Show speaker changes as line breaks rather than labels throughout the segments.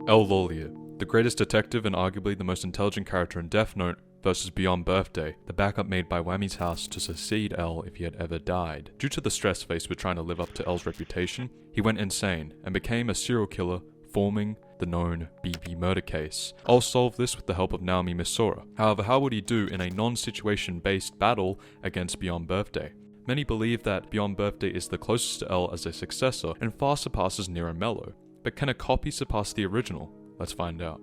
L Lawliet, the greatest detective and arguably the most intelligent character in Death Note, versus Beyond Birthday, the backup made by Wammy's house to succeed L if he had ever died. Due to the stress faced with trying to live up to L's reputation, he went insane and became a serial killer, forming the known BB murder case. I'll solve this with the help of Naomi Misora. However, how would he do in a non-situation based battle against Beyond Birthday? Many believe that Beyond Birthday is the closest to L as a successor and far surpasses Nero Mello. But can a copy surpass the original? Let's find out.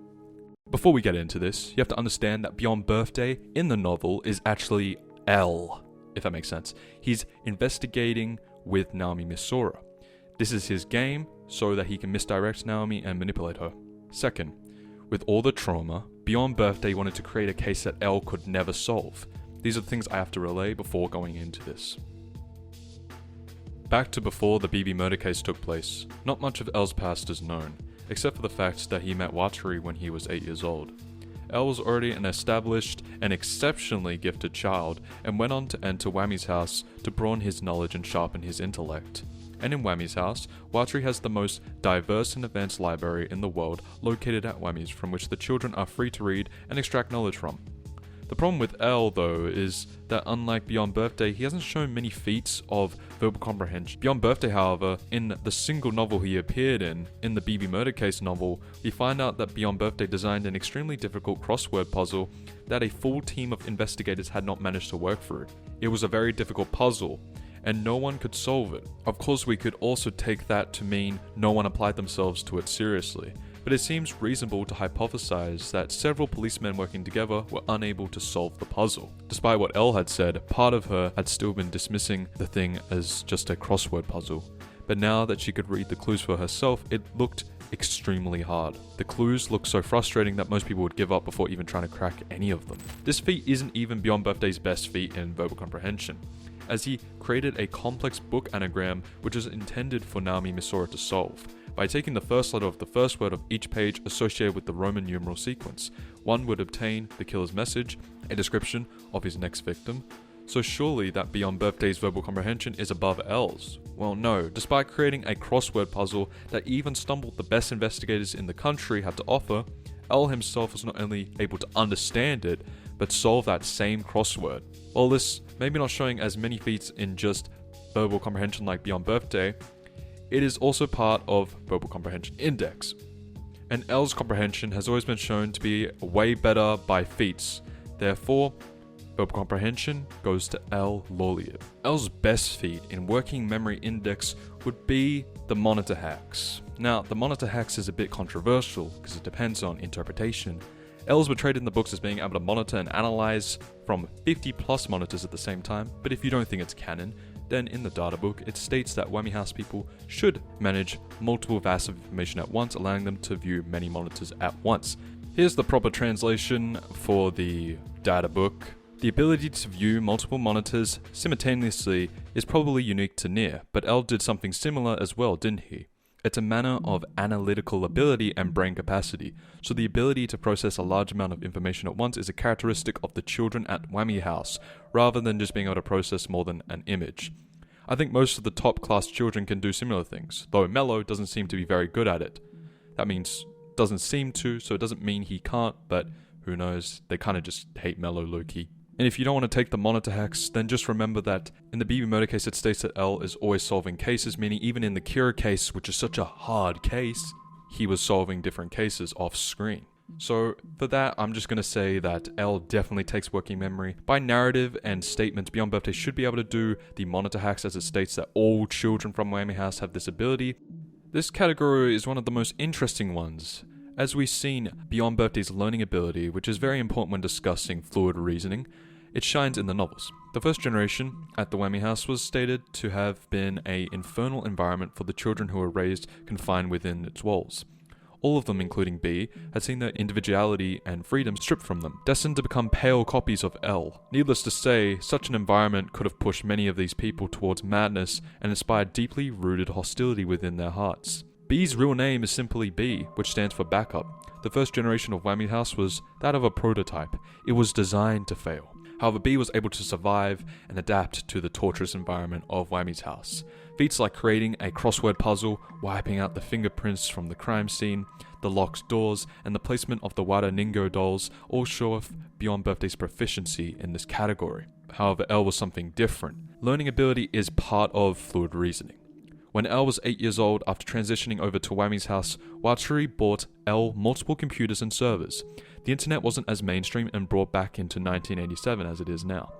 Before we get into this, you have to understand that Beyond Birthday in the novel is actually L, if that makes sense. He's investigating with Naomi Misora. This is his game so that he can misdirect Naomi and manipulate her. Second, with all the trauma, Beyond Birthday wanted to create a case that L could never solve. These are the things I have to relay before going into this. Back to before the BB murder case took place, not much of L's past is known, except for the fact that he met Watari when he was 8 years old. L was already an established and exceptionally gifted child, and went on to enter Wammy's house to broaden his knowledge and sharpen his intellect. And in Wammy's house, Watari has the most diverse and advanced library in the world located at Wammy's, from which the children are free to read and extract knowledge from. The problem with L, though, is that unlike Beyond Birthday, he hasn't shown many feats of verbal comprehension. Beyond Birthday, however, in the single novel he appeared in the BB Murder Case novel, we find out that Beyond Birthday designed an extremely difficult crossword puzzle that a full team of investigators had not managed to work through. It was a very difficult puzzle, and no one could solve it. Of course, we could also take that to mean no one applied themselves to it seriously. But it seems reasonable to hypothesize that several policemen working together were unable to solve the puzzle. Despite what Elle had said, part of her had still been dismissing the thing as just a crossword puzzle. But now that she could read the clues for herself, it looked extremely hard. The clues looked so frustrating that most people would give up before even trying to crack any of them. This feat isn't even Beyond Birthday's best feat in verbal comprehension, as he created a complex book anagram which is intended for Naomi Misora to solve. By taking the first letter of the first word of each page associated with the Roman numeral sequence, one would obtain the killer's message, a description of his next victim. So surely that Beyond Birthday's verbal comprehension is above L's. Well, no. Despite creating a crossword puzzle that even stumbled the best investigators in the country had to offer, L himself was not only able to understand it, but solve that same crossword. While this maybe not showing as many feats in just verbal comprehension like Beyond Birthday, it is also part of Verbal Comprehension Index. And L's comprehension has always been shown to be way better by feats. Therefore, Verbal Comprehension goes to L Lawliet. L's best feat in Working Memory Index would be the monitor hacks. Now, the monitor hacks is a bit controversial because it depends on interpretation. L's portrayed in the books as being able to monitor and analyze from 50 plus monitors at the same time, but if you don't think it's canon, then in the data book, it states that Wammy House people should manage multiple vats of information at once, allowing them to view many monitors at once. Here's the proper translation for the data book. The ability to view multiple monitors simultaneously is probably unique to Nier, but L did something similar as well, didn't he? It's a manner of analytical ability and brain capacity, so the ability to process a large amount of information at once is a characteristic of the children at Wammy House, rather than just being able to process more than an image. I think most of the top class children can do similar things, though Mello doesn't seem to be very good at it. That means doesn't seem to, so it doesn't mean he can't, but who knows, they kind of just hate Mello low-key. And if you don't want to take the monitor hacks, then just remember that in the BB murder case it states that L is always solving cases, meaning even in the Kira case, which is such a hard case, he was solving different cases off screen. So for that, I'm just going to say that L definitely takes working memory. By narrative and statements, Beyond Birthday should be able to do the monitor hacks, as it states that all children from Wammy House have this ability. This category is one of the most interesting ones, as we've seen Beyond Birthday's learning ability, which is very important when discussing fluid reasoning. It shines in the novels. The first generation at the Wammy House was stated to have been an infernal environment for the children who were raised confined within its walls. All of them, including B, had seen their individuality and freedom stripped from them, destined to become pale copies of L. Needless to say, such an environment could have pushed many of these people towards madness and inspired deeply rooted hostility within their hearts. B's real name is simply B, which stands for backup. The first generation of Wammy House was that of a prototype. It was designed to fail. However, B was able to survive and adapt to the torturous environment of Wammy's house. Feats like creating a crossword puzzle, wiping out the fingerprints from the crime scene, the locked doors, and the placement of the Wada Ningo dolls all show off Beyond Birthday's proficiency in this category. However, L was something different. Learning ability is part of fluid reasoning. When L was 8 years old, after transitioning over to Wammy's house, Watari bought L multiple computers and servers. The internet wasn't as mainstream and brought back into 1987 as it is now.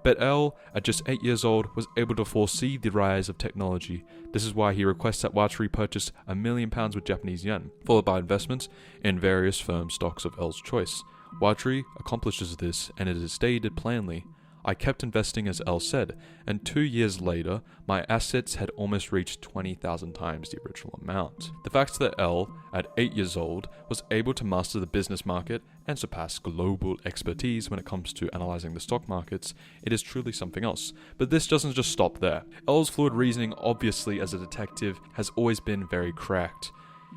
But L, at just 8 years old, was able to foresee the rise of technology. This is why he requests that Watari purchase £1 million with Japanese yen, followed by investments in various firm stocks of L's choice. Watari accomplishes this, and it is stated plainly, "I kept investing as L said, and 2 years later, my assets had almost reached 20,000 times the original amount." The fact that L, at 8 years old, was able to master the business market and surpass global expertise when it comes to analyzing the stock markets, it is truly something else. But this doesn't just stop there. L's fluid reasoning, obviously as a detective, has always been very cracked.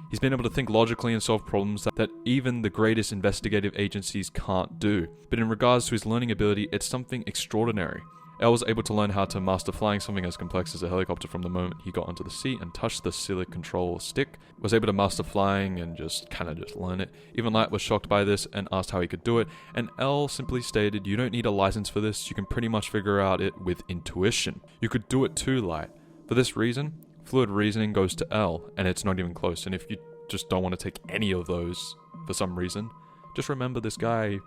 He's been able to think logically and solve problems that even the greatest investigative agencies can't do. But in regards to his learning ability, it's something extraordinary. L was able to learn how to master flying something as complex as a helicopter from the moment he got onto the seat and touched the Silic control stick, was able to master flying and just learn it. Even Light was shocked by this and asked how he could do it, and L simply stated, "You don't need a license for this, you can pretty much figure out it with intuition. You could do it too, Light." For this reason, fluid reasoning goes to L, and it's not even close. And if you just don't want to take any of those for some reason, just remember this guy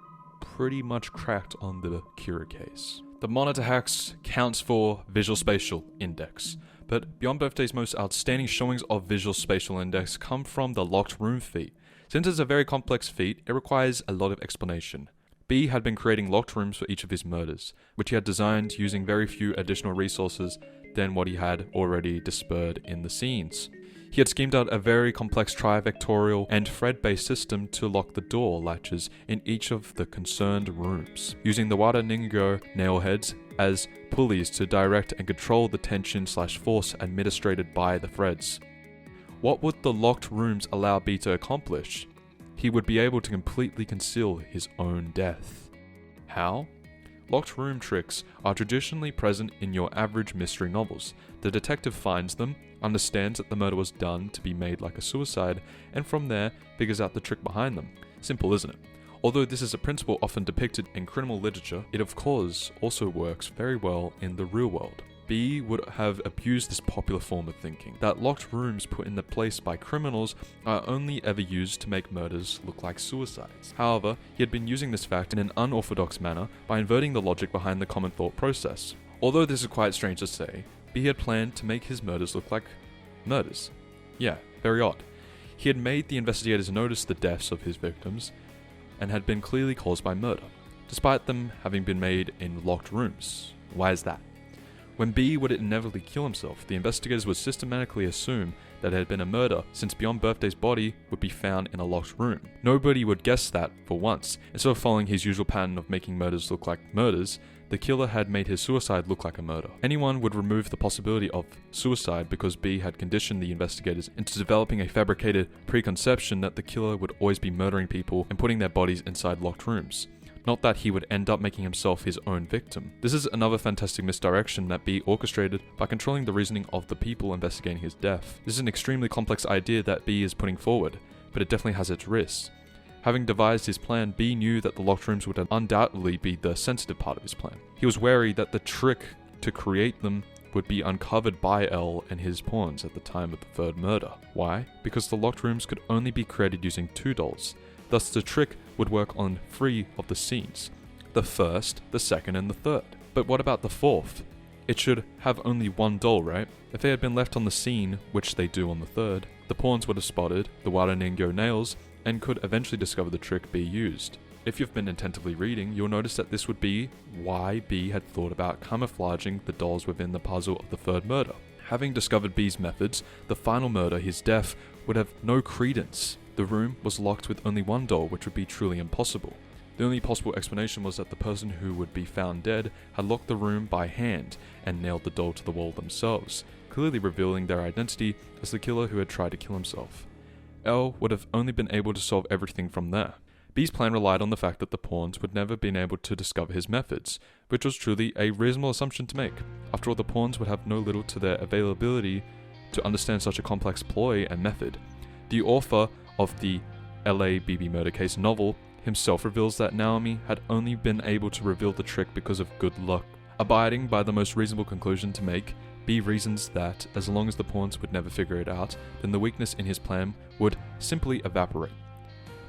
pretty much cracked on the Kira case. The monitor hacks counts for visual spatial index, but Beyond Birthday's most outstanding showings of visual spatial index come from the locked room feat. Since it's a very complex feat, it requires a lot of explanation. B had been creating locked rooms for each of his murders, which he had designed using very few additional resources than what he had already dispersed in the scenes. He had schemed out a very complex trivectorial and thread-based system to lock the door latches in each of the concerned rooms, using the Wada Ningo nail heads as pulleys to direct and control the tension/force administered by the threads. What would the locked rooms allow B to accomplish? He would be able to completely conceal his own death. How? Locked room tricks are traditionally present in your average mystery novels. The detective finds them, understands that the murder was done to be made like a suicide, and from there figures out the trick behind them. Simple, isn't it? Although this is a principle often depicted in criminal literature, it of course also works very well in the real world. B would have abused this popular form of thinking, that locked rooms put in place by criminals are only ever used to make murders look like suicides. However, he had been using this fact in an unorthodox manner by inverting the logic behind the common thought process. Although this is quite strange to say, B had planned to make his murders look like murders. Yeah, very odd. He had made the investigators notice the deaths of his victims and had been clearly caused by murder, despite them having been made in locked rooms. Why is that? When B would inevitably kill himself, the investigators would systematically assume that it had been a murder, since Beyond Birthday's body would be found in a locked room. Nobody would guess that for once. Instead of following his usual pattern of making murders look like murders, the killer had made his suicide look like a murder. Anyone would remove the possibility of suicide because B had conditioned the investigators into developing a fabricated preconception that the killer would always be murdering people and putting their bodies inside locked rooms. Not that he would end up making himself his own victim. This is another fantastic misdirection that B orchestrated by controlling the reasoning of the people investigating his death. This is an extremely complex idea that B is putting forward, but it definitely has its risks. Having devised his plan, B knew that the locked rooms would undoubtedly be the sensitive part of his plan. He was wary that the trick to create them would be uncovered by L and his pawns at the time of the third murder. Why? Because the locked rooms could only be created using 2 dolls. Thus the trick would work on 3 of the scenes. The first, the second, and the third. But what about the 4th? It should have only 1 doll, right? If they had been left on the scene, which they do on the 3rd, the pawns would have spotted the Wada Ningo nails and could eventually discover the trick B used. If you've been attentively reading, you'll notice that this would be why B had thought about camouflaging the dolls within the puzzle of the 3rd murder. Having discovered B's methods, the final murder, his death, would have no credence. The room was locked with only 1 doll, which would be truly impossible. The only possible explanation was that the person who would be found dead had locked the room by hand and nailed the doll to the wall themselves, clearly revealing their identity as the killer who had tried to kill himself. L would have only been able to solve everything from there. B's plan relied on the fact that the pawns would never been able to discover his methods, which was truly a reasonable assumption to make. After all, the pawns would have no little to their availability to understand such a complex ploy and method. The author of the LA BB murder case novel himself reveals that Naomi had only been able to reveal the trick because of good luck. Abiding by the most reasonable conclusion to make, B reasons that as long as the pawns would never figure it out, then the weakness in his plan would simply evaporate.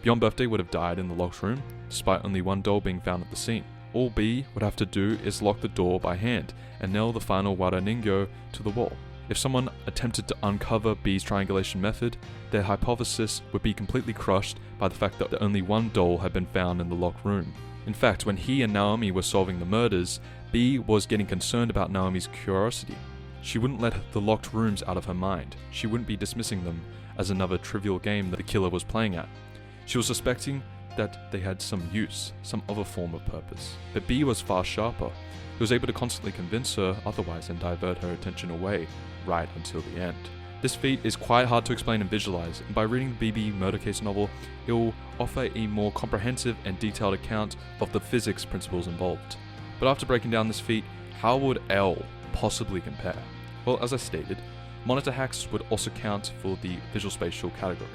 Beyond Birthday would have died in the locked room, despite only one doll being found at the scene. All B would have to do is lock the door by hand and nail the final Wada Ningyo to the wall. If someone attempted to uncover B's triangulation method, their hypothesis would be completely crushed by the fact that only one doll had been found in the locked room. In fact, when he and Naomi were solving the murders, B was getting concerned about Naomi's curiosity. She wouldn't let the locked rooms out of her mind. She wouldn't be dismissing them as another trivial game that the killer was playing at. She was suspecting that they had some use, some other form of purpose. But B was far sharper. He was able to constantly convince her otherwise and divert her attention away, right until the end. This feat is quite hard to explain and visualize, and by reading the BB murder case novel, it will offer a more comprehensive and detailed account of the physics principles involved. But after breaking down this feat, how would L possibly compare? Well, as I stated, monitor hacks would also count for the visual spatial category.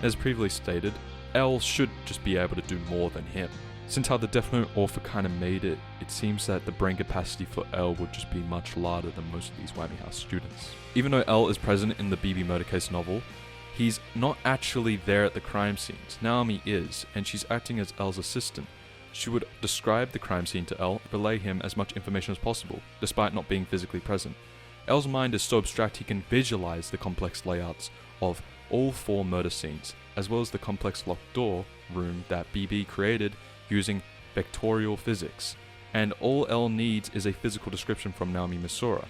As previously stated, L should just be able to do more than him. Since how the Death Note author kinda made it, it seems that the brain capacity for L would just be much larger than most of these Wammy House students. Even though L is present in the BB murder case novel, he's not actually there at the crime scenes. Naomi is, and she's acting as L's assistant. She would describe the crime scene to L, relay him as much information as possible, despite not being physically present. L's mind is so abstract he can visualize the complex layouts of all 4 murder scenes, as well as the complex locked door room that BB created using vectorial physics, and all L needs is a physical description from Naomi Misora.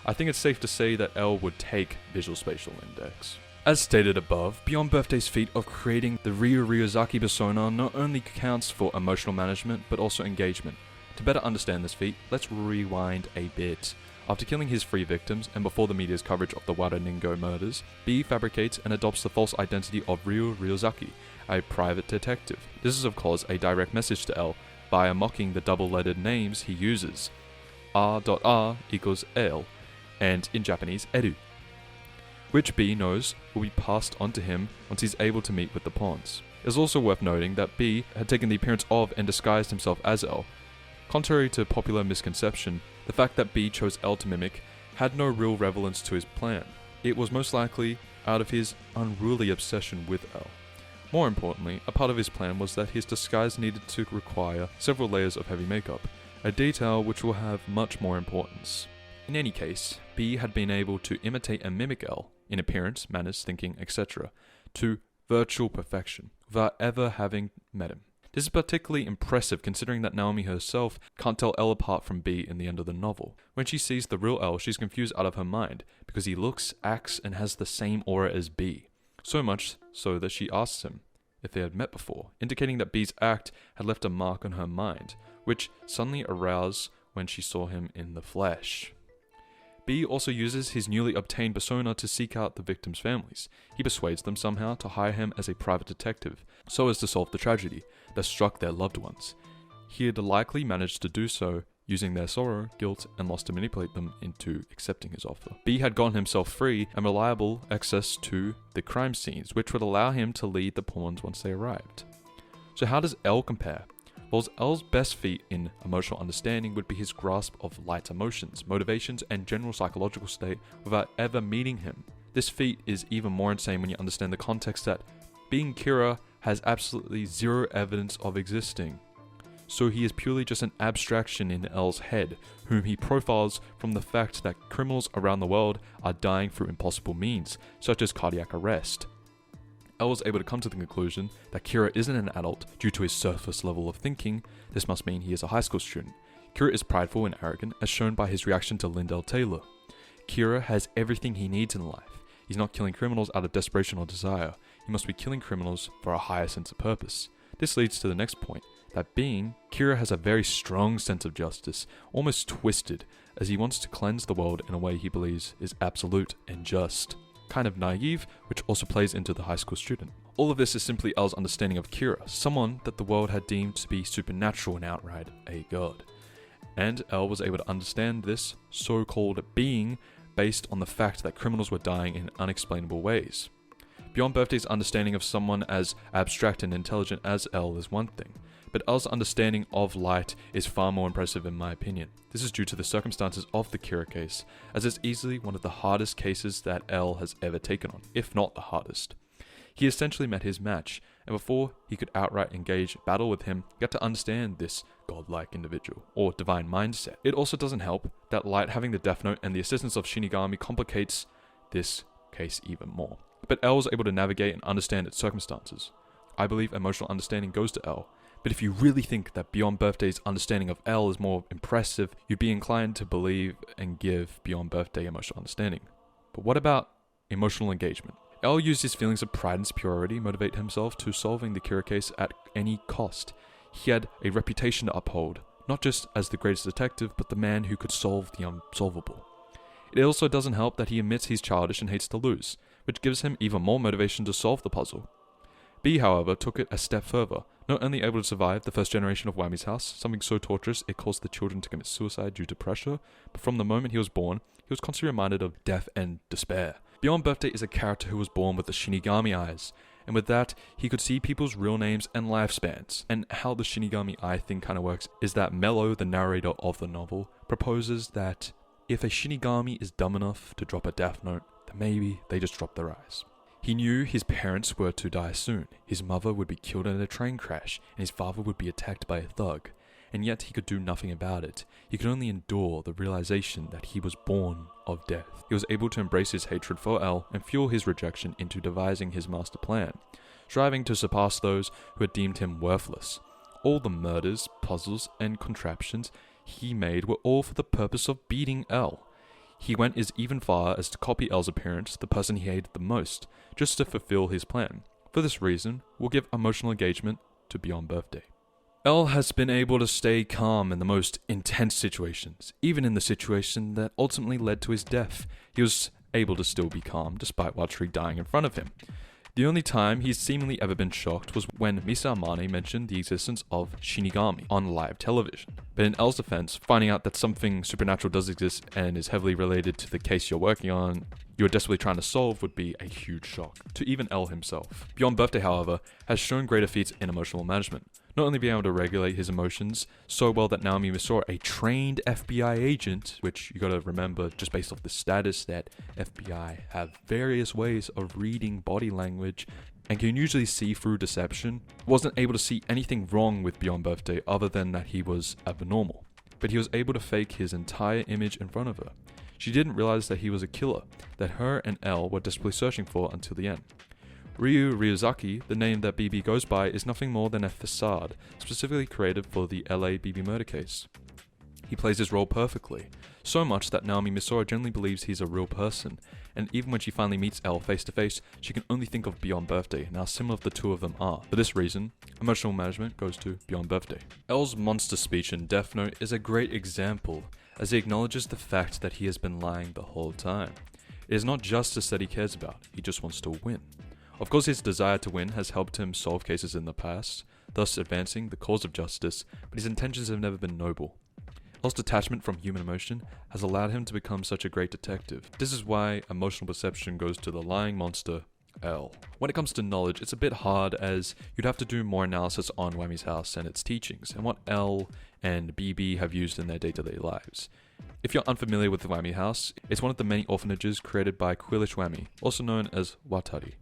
I think it's safe to say that L would take Visual Spatial Index. As stated above, Beyond Birthday's feat of creating the Ryu Ryuzaki persona not only counts for emotional management, but also engagement. To better understand this feat, let's rewind a bit. After killing his 3 victims, and before the media's coverage of the Wada Ningyo murders, B fabricates and adopts the false identity of Ryu Ryuzaki, a private detective. This is of course a direct message to L, via mocking the double-lettered names he uses. R.R equals L, and in Japanese, Eru, which B knows will be passed on to him once he's able to meet with the pawns. It is also worth noting that B had taken the appearance of and disguised himself as L. Contrary to popular misconception, the fact that B chose L to mimic had no real relevance to his plan. It was most likely out of his unruly obsession with L. More importantly, a part of his plan was that his disguise needed to require several layers of heavy makeup, a detail which will have much more importance. In any case, B had been able to imitate and mimic L, in appearance, manners, thinking, etc., to virtual perfection, without ever having met him. This is particularly impressive considering that Naomi herself can't tell L apart from B in the end of the novel. When she sees the real L, she's confused out of her mind, because he looks, acts, and has the same aura as B. So much so that she asks him if they had met before, indicating that B's act had left a mark on her mind, which suddenly aroused when she saw him in the flesh. B also uses his newly obtained persona to seek out the victims' families. He persuades them somehow to hire him as a private detective, so as to solve the tragedy that struck their loved ones. He had likely managed to do so using their sorrow, guilt, and loss to manipulate them into accepting his offer. B had gotten himself free and reliable access to the crime scenes, which would allow him to lead the pawns once they arrived. So how does L compare? Well, L's best feat in emotional understanding would be his grasp of light emotions, motivations, and general psychological state without ever meeting him. This feat is even more insane when you understand the context that being Kira has absolutely zero evidence of existing. So he is purely just an abstraction in L's head, whom he profiles from the fact that criminals around the world are dying through impossible means, such as cardiac arrest. L was able to come to the conclusion that Kira isn't an adult due to his surface level of thinking. This must mean he is a high school student. Kira is prideful and arrogant, as shown by his reaction to Lindell Taylor. Kira has everything he needs in life. He's not killing criminals out of desperation or desire. He must be killing criminals for a higher sense of purpose. This leads to the next point, that being, Kira has a very strong sense of justice, almost twisted, as he wants to cleanse the world in a way he believes is absolute and just. Kind of naive, which also plays into the high school student. All of this is simply L's understanding of Kira, someone that the world had deemed to be supernatural and outright a god. And L was able to understand this so-called being based on the fact that criminals were dying in unexplainable ways. Beyond Birthday's understanding of someone as abstract and intelligent as L is one thing, but L's understanding of light is far more impressive in my opinion. This is due to the circumstances of the Kira case, as it's easily one of the hardest cases that L has ever taken on, if not the hardest. He essentially met his match, and before he could outright engage battle with him, got to understand this godlike individual, or divine mindset. It also doesn't help that Light having the Death Note and the assistance of Shinigami complicates this case even more. But L was able to navigate and understand its circumstances. I believe emotional understanding goes to L, but if you really think that Beyond Birthday's understanding of L is more impressive, you'd be inclined to believe and give Beyond Birthday emotional understanding. But what about emotional engagement? L used his feelings of pride and superiority motivate himself to solving the Kira case at any cost. He had a reputation to uphold, not just as the greatest detective, but the man who could solve the unsolvable. It also doesn't help that he admits he's childish and hates to lose, which gives him even more motivation to solve the puzzle. B, however, took it a step further, not only able to survive the first generation of Wammy's house, something so torturous it caused the children to commit suicide due to pressure, but from the moment he was born, he was constantly reminded of death and despair. Beyond Birthday is a character who was born with the Shinigami eyes, and with that, he could see people's real names and lifespans. And how the Shinigami eye thing kind of works is that Mello, the narrator of the novel, proposes that if a Shinigami is dumb enough to drop a death note, then maybe they just drop their eyes. He knew his parents were to die soon, his mother would be killed in a train crash, and his father would be attacked by a thug. And yet he could do nothing about it. He could only endure the realization that he was born of death. He was able to embrace his hatred for L and fuel his rejection into devising his master plan, striving to surpass those who had deemed him worthless. All the murders, puzzles, and contraptions he made were all for the purpose of beating L. He went as even far as to copy L's appearance, the person he hated the most, just to fulfill his plan. For this reason, we'll give emotional engagement to Beyond Birthday. L has been able to stay calm in the most intense situations, even in the situation that ultimately led to his death. He was able to still be calm despite Watari dying in front of him. The only time he's seemingly ever been shocked was when Misa Amane mentioned the existence of Shinigami on live television. But in L's defense, finding out that something supernatural does exist and is heavily related to the case you're working on, you're desperately trying to solve, would be a huge shock to even L himself. Beyond Birthday, however, has shown greater feats in emotional management. Not only being able to regulate his emotions so well that Naomi Misora, a trained FBI agent, which you gotta remember just based off the status that FBI have various ways of reading body language and can usually see through deception, wasn't able to see anything wrong with Beyond Birthday other than that he was abnormal. But he was able to fake his entire image in front of her. She didn't realize that he was a killer, that her and L were desperately searching for until the end. Ryu Ryuzaki, the name that BB goes by, is nothing more than a facade, specifically created for the LA BB murder case. He plays his role perfectly, so much that Naomi Misora generally believes he's a real person, and even when she finally meets L face to face, she can only think of Beyond Birthday and how similar the two of them are. For this reason, emotional management goes to Beyond Birthday. L's monster speech in Death Note is a great example, as he acknowledges the fact that he has been lying the whole time. It is not justice that he cares about, he just wants to win. Of course, his desire to win has helped him solve cases in the past, thus advancing the cause of justice, but his intentions have never been noble. L's detachment from human emotion has allowed him to become such a great detective. This is why emotional perception goes to the lying monster, L. When it comes to knowledge, it's a bit hard as you'd have to do more analysis on Wammy's house and its teachings, and what L and BB have used in their day-to-day lives. If you're unfamiliar with the Wammy house, it's one of the many orphanages created by Quillish Wammy, also known as Watari.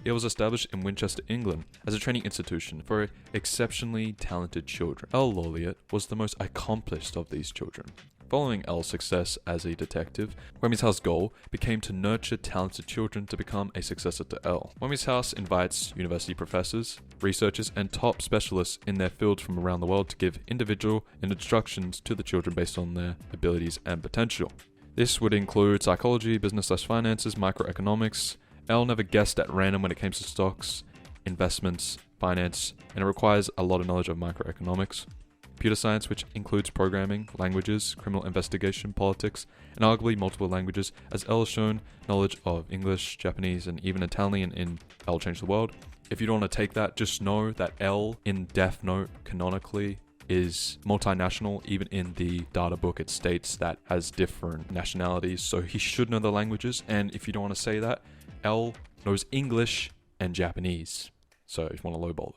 It was established in Winchester, England, as a training institution for exceptionally talented children. L Lawliet was the most accomplished of these children. Following L's success as a detective, Wammy's House goal became to nurture talented children to become a successor to L. Wammy's House invites university professors, researchers, and top specialists in their fields from around the world to give individual instructions to the children based on their abilities and potential. This would include psychology, business/finances, microeconomics. L never guessed at random when it came to stocks, investments, finance, and it requires a lot of knowledge of microeconomics. Computer science, which includes programming, languages, criminal investigation, politics, and arguably multiple languages, as L has shown knowledge of English, Japanese, and even Italian in L Change the World. If you don't want to take that, just know that L in Death Note canonically is multinational. Even in the data book it states that has different nationalities, so he should know the languages. And if you don't want to say that, L knows English and Japanese. So if you want to lowball it.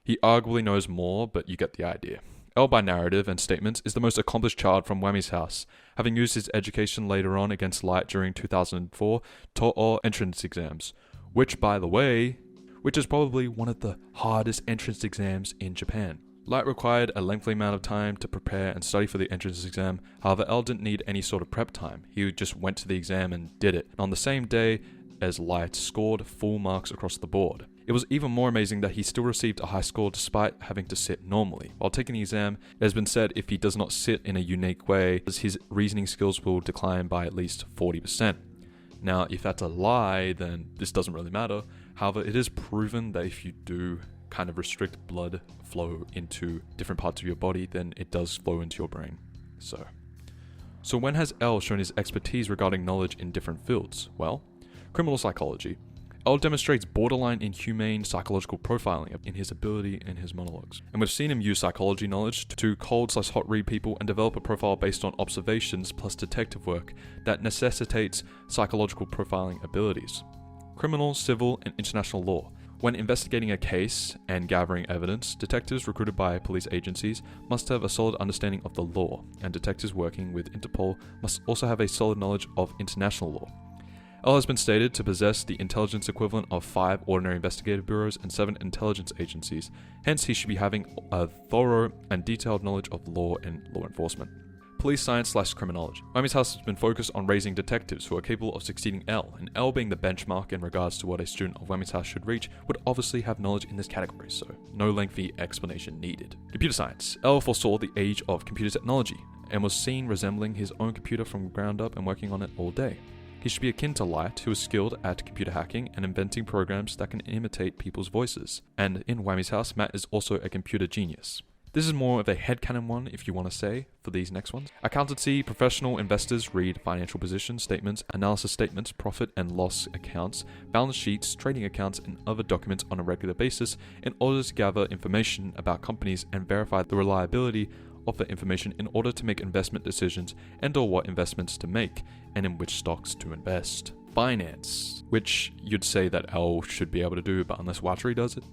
He arguably knows more, but you get the idea. L, by narrative and statements, is the most accomplished child from Wammy's house, having used his education later on against Light during 2004 To'o entrance exams, which is probably one of the hardest entrance exams in Japan. Light required a lengthy amount of time to prepare and study for the entrance exam. However, L didn't need any sort of prep time. He just went to the exam and did it. And on the same day as Light, scored full marks across the board. It was even more amazing that he still received a high score despite having to sit normally. While taking the exam, it has been said if he does not sit in a unique way, his reasoning skills will decline by at least 40%. Now, if that's a lie, then this doesn't really matter. However, it is proven that if you do kind of restrict blood flow into different parts of your body, then it does flow into your brain. So when has L shown his expertise regarding knowledge in different fields? Well, criminal psychology. L demonstrates borderline inhumane psychological profiling in his ability in his monologues. And we've seen him use psychology knowledge to cold/hot read people and develop a profile based on observations plus detective work that necessitates psychological profiling abilities. Criminal, civil, and international law. When investigating a case and gathering evidence, detectives recruited by police agencies must have a solid understanding of the law, and detectives working with Interpol must also have a solid knowledge of international law. L has been stated to possess the intelligence equivalent of 5 ordinary investigative bureaus and 7 intelligence agencies, hence he should be having a thorough and detailed knowledge of law and law enforcement. Police science/criminology. Wammy's house has been focused on raising detectives who are capable of succeeding L, and L being the benchmark in regards to what a student of Wammy's house should reach would obviously have knowledge in this category, so no lengthy explanation needed. Computer science. L foresaw the age of computer technology, and was seen resembling his own computer from the ground up and working on it all day. He should be akin to Light, who is skilled at computer hacking and inventing programs that can imitate people's voices. And in Wammy's house, Matt is also a computer genius. This is more of a headcanon one, if you want to say, for these next ones. Accountancy, professional investors read financial position statements, analysis statements, profit and loss accounts, balance sheets, trading accounts, and other documents on a regular basis in order to gather information about companies and verify the reliability of the information in order to make investment decisions and/or what investments to make and in which stocks to invest. Finance, which you'd say that L should be able to do, but unless Watari does it.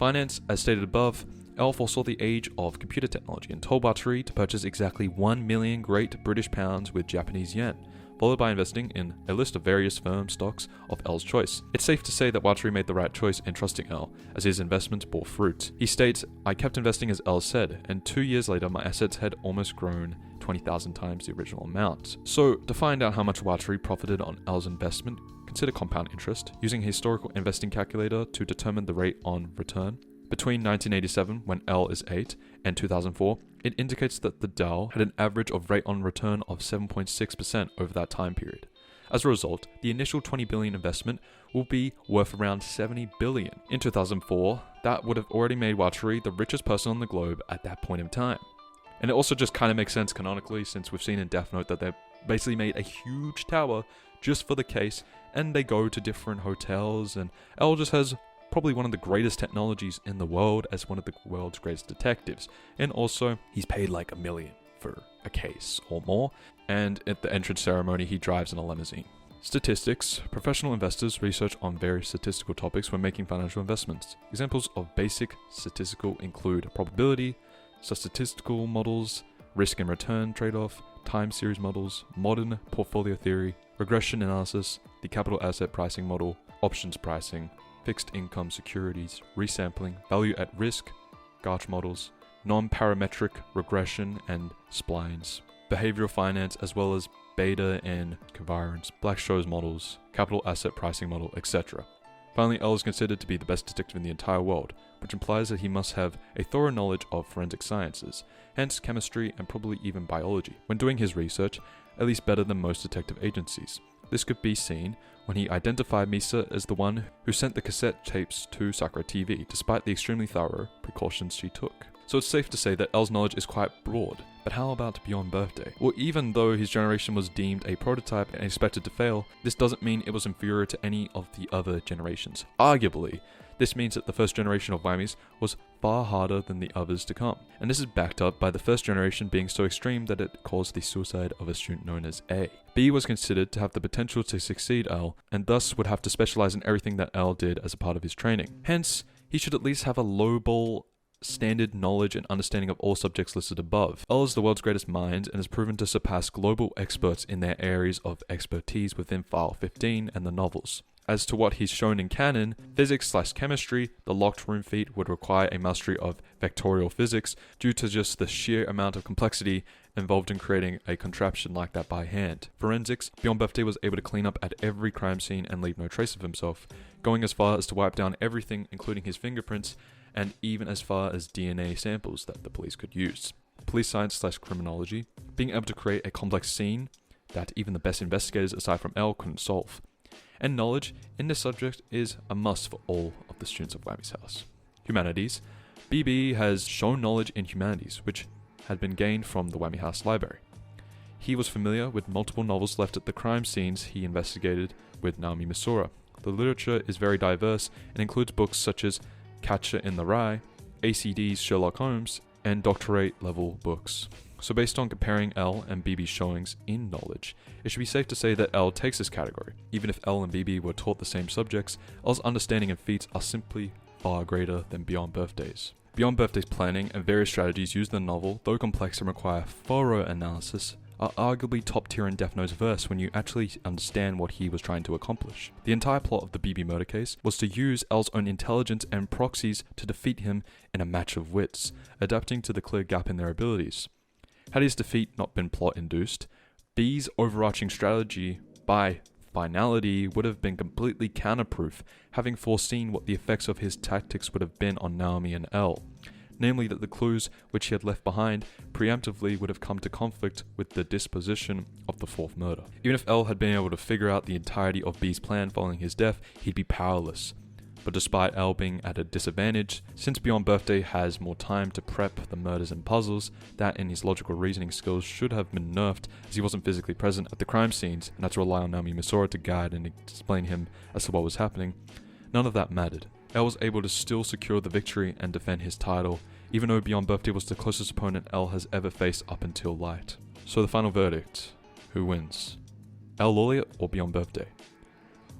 Finance, as stated above, L foresaw the age of computer technology and told Watari to purchase exactly 1 million Great British pounds with Japanese yen, followed by investing in a list of various firm stocks of L's choice. It's safe to say that Watari made the right choice in trusting L, as his investments bore fruit. He states, "I kept investing as L said, and 2 years later my assets had almost grown 20,000 times the original amount." So, to find out how much Watari profited on L's investment, consider compound interest, using a historical investing calculator to determine the rate on return. Between 1987, when L is 8, and 2004, it indicates that the Dow had an average of rate on return of 7.6% over that time period. As a result, the initial 20 billion investment will be worth around 70 billion. In 2004, that would have already made Watari the richest person on the globe at that point in time. And it also just kind of makes sense canonically, since we've seen in Death Note that they basically made a huge tower just for the case, and they go to different hotels, and L just has probably one of the greatest technologies in the world as one of the world's greatest detectives. And also, he's paid like $1 million for a case or more. And at the entrance ceremony, he drives in a limousine. Statistics. Professional investors research on various statistical topics when making financial investments. Examples of basic statistical include probability, statistical models, risk and return trade-off, time series models, modern portfolio theory, regression analysis, the capital asset pricing model, options pricing, fixed income securities, resampling, value at risk, Garch models, non-parametric regression and splines, behavioral finance, as well as beta and covariance, Black-Scholes models, capital asset pricing model, etc. Finally, L is considered to be the best detective in the entire world, which implies that he must have a thorough knowledge of forensic sciences, hence chemistry and probably even biology, when doing his research, at least better than most detective agencies. This could be seen when he identified Misa as the one who sent the cassette tapes to Sakura TV, despite the extremely thorough precautions she took. So it's safe to say that L's knowledge is quite broad, but how about Beyond Birthday? Well, even though his generation was deemed a prototype and expected to fail, this doesn't mean it was inferior to any of the other generations. Arguably, This means that the first generation of Wammies was far harder than the others to come, and this is backed up by the first generation being so extreme that it caused the suicide of a student known as A. B was considered to have the potential to succeed L, and thus would have to specialize in everything that L did as a part of his training. Hence, he should at least have a lowball standard knowledge and understanding of all subjects listed above. L is the world's greatest mind and is proven to surpass global experts in their areas of expertise within File 15 and the novels. As to what he's shown in canon, physics/chemistry, the locked room feat would require a mastery of vectorial physics due to just the sheer amount of complexity involved in creating a contraption like that by hand. Forensics, Beyond Birthday was able to clean up at every crime scene and leave no trace of himself, going as far as to wipe down everything including his fingerprints and even as far as DNA samples that the police could use. Police science/criminology, being able to create a complex scene that even the best investigators aside from L couldn't solve. And knowledge in this subject is a must for all of the students of Wammy's house. Humanities, BB has shown knowledge in humanities, which had been gained from the Wammy House library. He was familiar with multiple novels left at the crime scenes he investigated with Naomi Misora. The literature is very diverse and includes books such as Catcher in the Rye, ACD's Sherlock Holmes, and doctorate level books. So based on comparing L and BB's showings in knowledge, it should be safe to say that L takes this category. Even if L and BB were taught the same subjects, L's understanding and feats are simply far greater than Beyond Birthday's. Beyond Birthday's planning and various strategies used in the novel, though complex and require thorough analysis, are arguably top tier in Death Note's verse when you actually understand what he was trying to accomplish. The entire plot of the BB murder case was to use L's own intelligence and proxies to defeat him in a match of wits, adapting to the clear gap in their abilities. Had his defeat not been plot-induced, B's overarching strategy, by finality, would have been completely counterproof, having foreseen what the effects of his tactics would have been on Naomi and L. Namely that the clues which he had left behind preemptively would have come to conflict with the disposition of the fourth murder. Even if L had been able to figure out the entirety of B's plan following his death, he'd be powerless. But despite L being at a disadvantage, since Beyond Birthday has more time to prep the murders and puzzles, that and his logical reasoning skills should have been nerfed as he wasn't physically present at the crime scenes and had to rely on Naomi Misora to guide and explain him as to what was happening. None of that mattered. L was able to still secure the victory and defend his title, even though Beyond Birthday was the closest opponent L has ever faced up until Light. So the final verdict, who wins? L Lawliet or Beyond Birthday?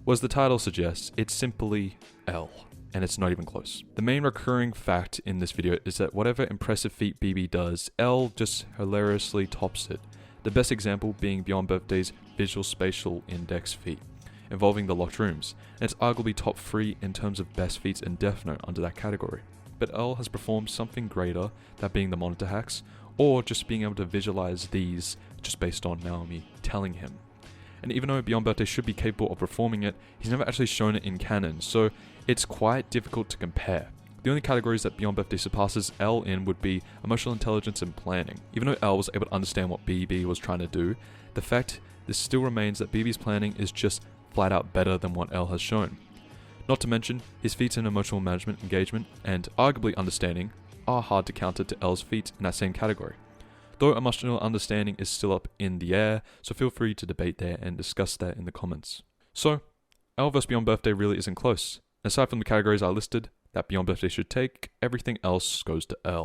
Well, as the title suggests, it's simply L, and it's not even close. The main recurring fact in this video is that whatever impressive feat BB does, L just hilariously tops it. The best example being Beyond Birthday's Visual Spatial Index feat, involving the locked rooms, and it's arguably top 3 in terms of best feats in Death Note under that category. But L has performed something greater, that being the monitor hacks, or just being able to visualize these just based on Naomi telling him. And even though Beyond Birthday should be capable of performing it, he's never actually shown it in canon, so it's quite difficult to compare. The only categories that Beyond Birthday surpasses L in would be emotional intelligence and planning. Even though L was able to understand what BB was trying to do, the fact this still remains that BB's planning is just flat out better than what L has shown. Not to mention, his feats in emotional management, engagement, and arguably understanding are hard to counter to L's feats in that same category. Though emotional understanding is still up in the air, so feel free to debate there and discuss that in the comments. So, L vs Beyond Birthday really isn't close. Aside from the categories I listed that Beyond Birthday should take, everything else goes to L.